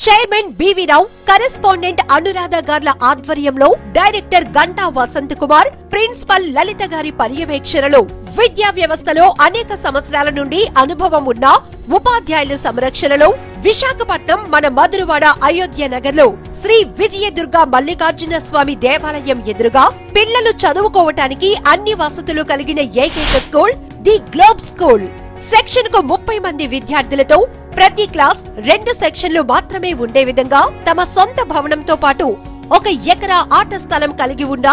Chairman BV రావు, correspondent Anuradha గార్ల ఆధ్వర్యంలో director Ganta Vasant Kumar, principal లలిత గారి పర్యవేక్షణలో విద్యా వ్యవస్థలో అనేక సంవత్సరాల నుండి అనుభవం ఉన్న ఉపాధ్యాయుల సంరక్షణలో విశాఖపట్నం మన మధురవాడ అయోధ్య నగర్ లో శ్రీ విజయదుర్గ మల్లికార్జున స్వామి దేవాలయం ఎదురుగా పిల్లలు చదువుకోవటానికి అన్ని వసతులు కలిగిన ఏకైక school the globe school. Section కు 30 మంది విద్యార్థులతో ప్రతి క్లాస్ 2 సెక్షన్లు మాత్రమే ఉండే విధంగా తమ సొంత భవనంతో పాటు 1 ఎకరా ఆట స్థలం కలిగి ఉన్న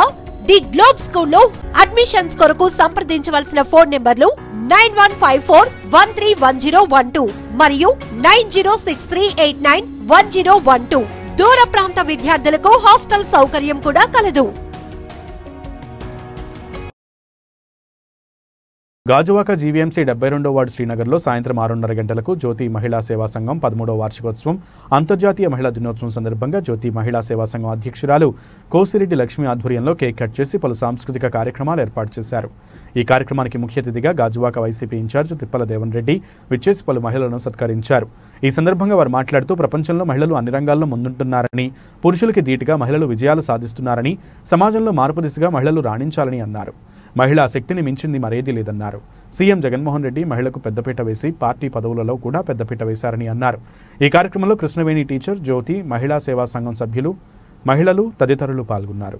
ది గ్లోబ్ స్కూల్లో అడ్మిషన్స్ కొరకు సంప్రదించవలసిన ఫోన్ నెంబర్లు 9154131012 మరియు 9063891012. దూర ప్రాంత విద్యార్థులకు హాస్టల్ సౌకర్యం కూడా కలదు. గాజువాక జీవీఎంసీ 72వ వార్డు శ్రీనగర్లో సాయంత్రం 6:30 గంటలకు జ్యోతి మహిళా సేవా సంఘం 13వ వార్షికోత్సవం అంతర్జాతీయ మహిళా దినోత్సవం సందర్భంగా జ్యోతి మహిళా సేవా సంఘం అధ్యక్షురాలు కోసిరెడ్డి లక్ష్మి ఆధ్వర్యంలో కేక్ కట్ చేసి పలు సాంస్కృతిక కార్యక్రమాలు ఏర్పాటు చేశారు. ఈ కార్యక్రమానికి ముఖ్య అతిథిగా గాజువాక వైసీపీ ఇన్ఛార్జ్ తిప్పల దేవన్ రెడ్డి విచ్చేసి పలు మహిళలను సత్కరించారు. ఈ సందర్భంగా వారు మాట్లాడుతూ ప్రపంచంలో మహిళలు అన్ని రంగాల్లో ముందుంటున్నారని, పురుషులకి ధీటుగా మహిళలు విజయాలు సాధిస్తున్నారని, సమాజంలో మార్పు దిశగా మహిళలు రాణించాలని అన్నారు. మహిళా శక్తిని మించింది మరేదీ లేదన్నారు. సీఎం జగన్మోహన్ రెడ్డి మహిళకు పెద్దపీట వేసి పార్టీ పదవులలో కూడా పెద్దపీట వేశారని అన్నారు. ఈ కార్యక్రమంలో కృష్ణవేణి టీచర్, జ్యోతి మహిళా సేవా సంఘం సభ్యులు, మహిళలు తదితరులు పాల్గొన్నారు.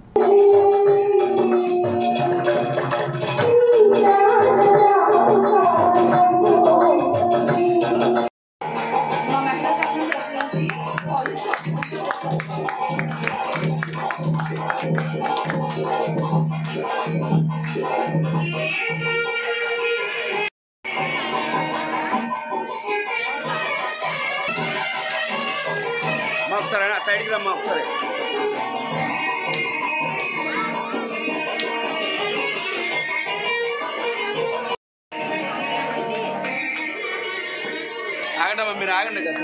ఒకసారి సైడ్కి రమ్మా ఒకసారి. ఆగండమ్మా, మీరు ఆగండి కదా.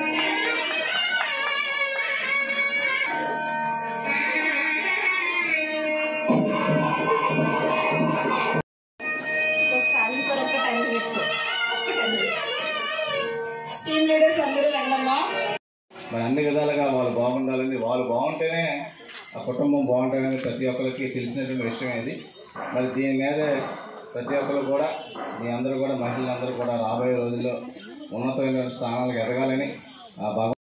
మరి అన్ని విధాలుగా వాళ్ళు బాగుండాలని, వాళ్ళు బాగుంటేనే ఆ కుటుంబం బాగుంటుందని ప్రతి ఒక్కరికి తెలిసినటువంటి విషయం ఇది. మరి దీని మీద ప్రతి ఒక్కరు కూడా, మీ అందరూ కూడా, మహిళలందరూ కూడా రాబోయే రోజుల్లో ఉన్నతమైన స్థానాలకు ఎదగాలని ఆ భాగం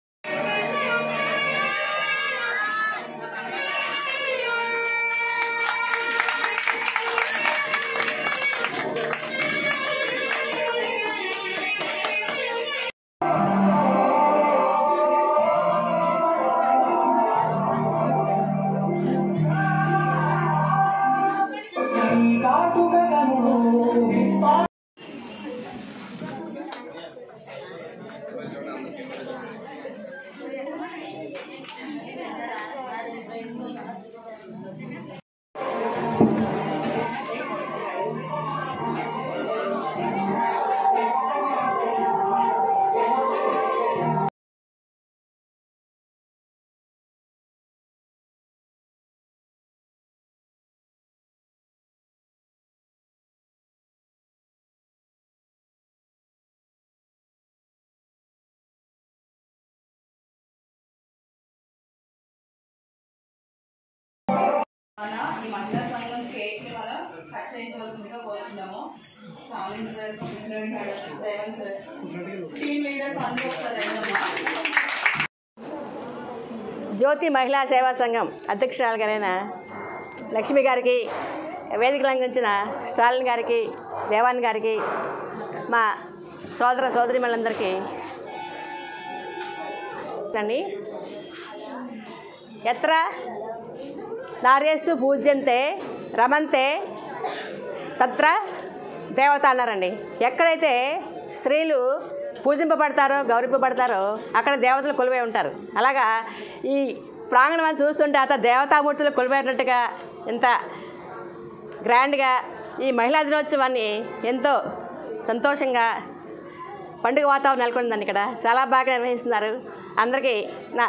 ఈ మహిళా సంఘం కేక్ మనం కట్ చేయించవలసిందిగా కోరుతున్నాము. స్టాలిన్ సార్, కృష్ణవేణి గారు, దేవన్ సార్, టీమ్ లీడర్స్ అందరూ ఒకసారి రండమ్మా. జ్యోతి మహిళా సేవా సంఘం అధ్యక్షురాలు గారైన లక్ష్మి గారికి, వేదిక లంఘించిన స్టాలిన్ గారికి, దేవాన్ గారికి, మా సోదర సోదరిమణులందరికీ అండి. ఎత్ర నార్యేస్తు పూజ్యంతే రమంతే తత్ర దేవత అన్నారండి. ఎక్కడైతే స్త్రీలు పూజింపబడతారో, గౌరవింపబడతారో అక్కడ దేవతలు కొలువై ఉంటారు. అలాగా ఈ ప్రాంగణం చూస్తుంటే అత దేవతామూర్తులు కొలువైనట్టుగా ఎంత గ్రాండ్గా ఈ మహిళా దినోత్సవాన్ని ఎంతో సంతోషంగా పండుగ వాతావరణం నెలకొందండి. ఇక్కడ చాలా బాగా నిర్వహిస్తున్నారు. అందరికీ నా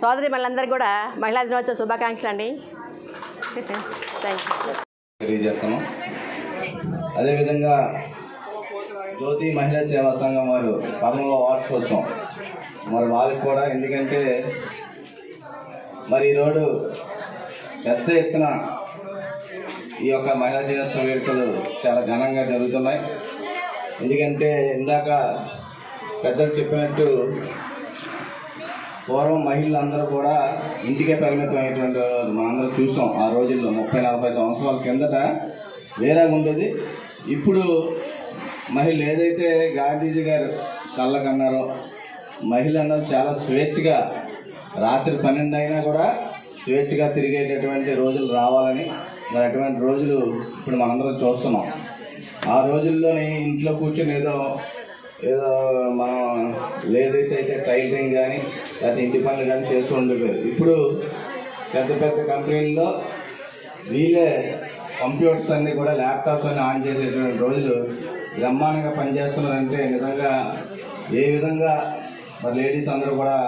సోదరి మళ్ళందరికీ కూడా మహిళా దినోత్సవ శుభాకాంక్షలు అండి. తెలియజేస్తాము. అదేవిధంగా జ్యోతి మహిళా సేవా సంఘం వారు 13వ వార్షికోత్సవం మరి వాళ్ళకి కూడా, ఎందుకంటే మరి ఈరోజు పెద్ద ఎత్తున ఈ యొక్క మహిళా దినోత్సవ వేడుకలు చాలా ఘనంగా జరుగుతున్నాయి. ఎందుకంటే ఇందాక పెద్దలు చెప్పినట్టు పూర్వం మహిళలందరూ కూడా ఇంటికే పరిమితం అయ్యేటువంటి మనందరూ చూసాం. ఆ రోజుల్లో 30-40 సంవత్సరాల కిందట వేరేగా ఉండేది. ఇప్పుడు మహిళలు ఏదైతే గాంధీజీ గారు కళ్ళకన్నారో, మహిళ అన్నది చాలా స్వేచ్ఛగా రాత్రి 12 అయినా కూడా స్వేచ్ఛగా తిరిగేటటువంటి రోజులు రావాలని, మరి అటువంటి రోజులు ఇప్పుడు మనందరం చూస్తున్నాం. ఆ రోజుల్లోని ఇంట్లో కూర్చొని ఏదో మనం లేడీస్ అయితే టైలరింగ్ కానీ లేకపోతే ఇంటి పనులు కానీ చేస్తూ ఉండేవారు. ఇప్పుడు పెద్ద పెద్ద కంపెనీల్లో వీళ్ళే కంప్యూటర్స్ అన్నీ కూడా ల్యాప్టాప్స్ అన్నీ ఆన్ చేసేటువంటి రోజులు బ్రహ్మాండంగా పనిచేస్తున్నారంటే నిజంగా ఏ విధంగా మరి లేడీస్ అందరూ కూడా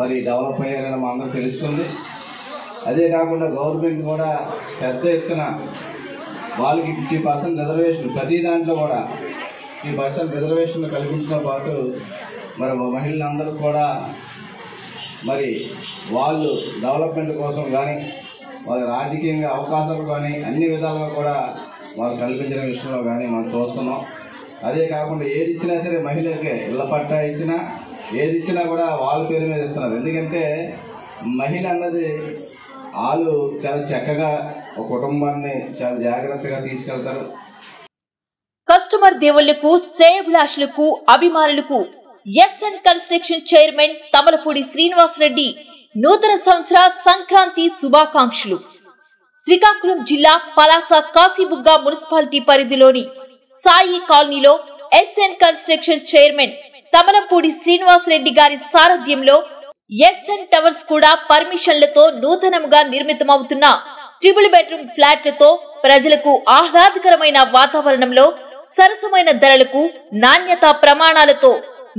మరి డెవలప్ అయ్యారని మా అందరూ తెలుస్తుంది. అదే కాకుండా గవర్నమెంట్ కూడా పెద్ద ఎత్తున వాళ్ళకి 50% రిజర్వేషన్, ప్రతి దాంట్లో కూడా 50% రిజర్వేషన్ కల్పించడం పాటు మరి మహిళలందరూ కూడా మరి వాళ్ళు డెవలప్మెంట్ కోసం కానీ వాళ్ళ రాజకీయంగా అవకాశాలు కానీ అన్ని విధాలుగా కూడా వాళ్ళు కల్పించిన విషయంలో కానీ మనం చూస్తున్నాం. అదే కాకుండా ఏది ఇచ్చినా సరే మహిళలకే ఇళ్ల పట్టా ఇచ్చినా ఏది ఇచ్చినా కూడా వాళ్ళ పేరు మీద ఇస్తున్నారు. ఎందుకంటే మహిళ అన్నది వాళ్ళు చాలా చక్కగా ఒక కుటుంబాన్ని చాలా జాగ్రత్తగా తీసుకెళ్తారు. కస్టమర్ దేవుళ్లకు, శ్రేయభిలాషులకు, అభిమానులకు SN construction chairman Tamalapudi Srinivasareddy నూతన సంవత్సర సంక్రాంతి శుభాకాంక్షలు. శ్రీకాకుళం జిల్లా పలాస కాశీబుగ్గ మున్సిపాలిటీ పరిధిలోని సాయి కాలనీలో SN construction chairman Tamalapudi Srinivasareddy గారి సారథ్యంలో ఎస్ఎన్ టవర్స్ కూడా పర్మిషన్లతో నూతనంగా నిర్మితమవుతున్న 3 బెడ్రూమ్ ఫ్లాట్లతో ప్రజలకు ఆహ్లాదకరమైన వాతావరణంలో సరసమైన ధరలకు నాణ్యతా ప్రమాణాలతో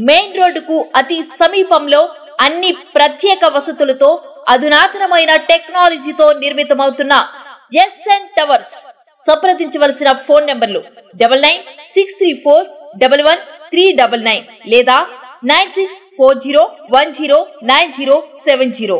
మెయిన్ రోడ్డుకు అతి సమీపంలో అన్ని ప్రత్యేక వసతులతో అధునాతనమైన టెక్నాలజీతో నిర్మితమవుతున్న ఎస్ఎన్ టవర్స్. సంప్రదించవలసిన ఫోన్ నంబర్లు 9963411399 లేదా 9640109070.